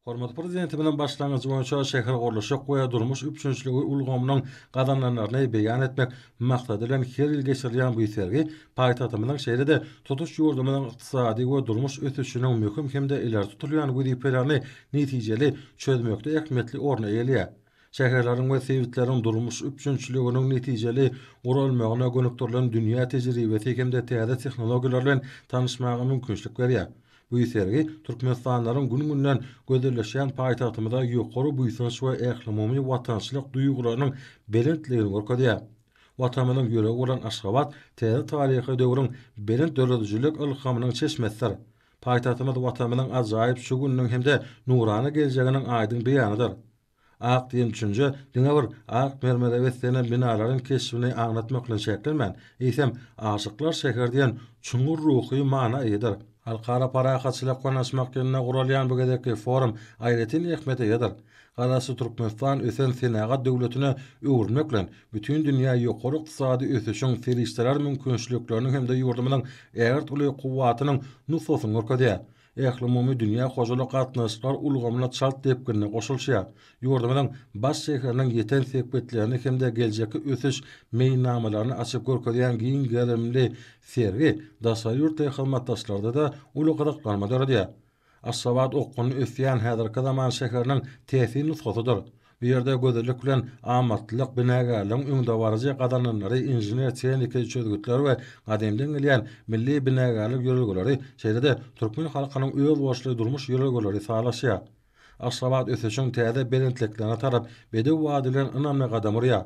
Hormat prezidenti bilen başlangıç boýunça şäher guruluşy goýa durmuş üçünçligi ulgamynyň gazananlaryny beýan etmek maksady bilen her ýyl geçirilýän bu sergi paýtagtymyzyň şehride tutuş ýurdumynyň ykdysady we durmuş ötüşiniň möhüm hemde ileri tutulýan wezipelerini netijeli çözmekde ähmiýetli orna eýelýär. Şäherleriň we sewitleriň durmuş üçünçliginiň netijeli gurulmagyna gönükdirilen dünýä tejribesi hemde täze tehnologiýalar bilen tanışmagy mümkinçilik berýär. Bu sergi Türkmenistanlaryň gün-günden gözelleşýän paýtagtymyzda ýokary buýsanyş we ählimi watançylyk duýgularynyň belentligini görkezýär. Watanymyzyň ýöregi bolan Aşgabat täze taryhy döwrüň belent döredijlik ilhamynyň çeşmesidir. Paýtagtymyz watanymyzyň ajaýyp şu günniň hemde nurany geljeginiň aýdyň beýanydyr. Ak diýen düşünje diňe bir ak mermere beslenen binalaryň keşfini aňlatmak bilen şeklenmän. Eýsem aşyklar şäher diýen çuňur ruhy mana eýdir. Halkara parahatçylyk ganaşmak ýönüne guralýan bu gezekli forum aýratyn ähmiýet eýdir. Garasy Türkmenistan ösen senagat döwletine öwürmek bilen bütün dünýä ýokary ykdysady ösüşiň ferişteler mümkinçiliklerini hemde ýurdumynyň ägert uly kuwwatynyň nufusyny görkezýär. Ählimi dünýä hojalyk gatnaşyklar ulgamyna çalt depgine goşulýar. Ýurdumynyň baş şäheriniň ýeten sepetlerini hemde geljeki ösüş meýnamalaryny açyp görkezýän giň gerimli sergi daşary ýurt hyzmatdaşlarda da uly gyzyklanma döredýär. Aşgabat okuny ösýän häzirki zaman şäheriniň täsir nusgasydyr. Bu ýerde gözellik bilen amatlyk binägerligiň öňde barjy gadananlary inженер tehnika çözgütler we gadymdan gelýän milli binägerlik ýörelgeleri şeýlede türkmen halkynyň öz boşly durmuş ýörelgeleri saglaşýar. Aşgabat ösüşiň täze belentliklerine tarap bedew wadilen ynamly gadam urýar.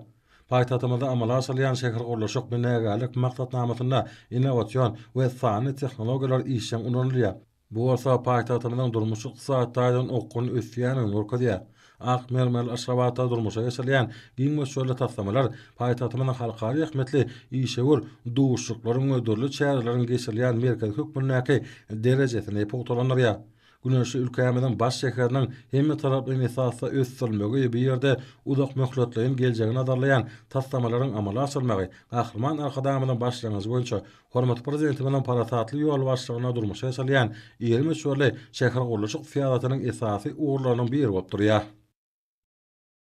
Paýtagtymyzda amala asylýan şäher guruluşyk binägerlik maksatnamysynda innowasion we sany tehnologiýalar işleň ulanylýar. Bu bolsa paýtagtymyzyň durmuş ykdysadydan okuny ösýäniň görkezýär. Ak mermer Aşgabatda durmuşa geçirilýän giň meşhurly taslamalar paýtagtymyň halkary ähmiýetli işegur duşuklaryň ödürli çäherleriň geçirilýän merkez hökmündäki derejesine pogtalanýar. Güneşi ülkämiziň baş şäheriniň hemme taraply esasy ösdirilmegi bir ýerde uzak möhletleýin geljegini nazarlaýan taslamalaryň amala asylmagy gahrman arkadamynyň başlangyjy boýunça hormat prezidenti bilen parasatly ýol başlygyna durmuşa geçirilýän ýerli meşhurly şäher guruluşyk fiýadatynyň esasy uğurlarynyň biri bolup durýar.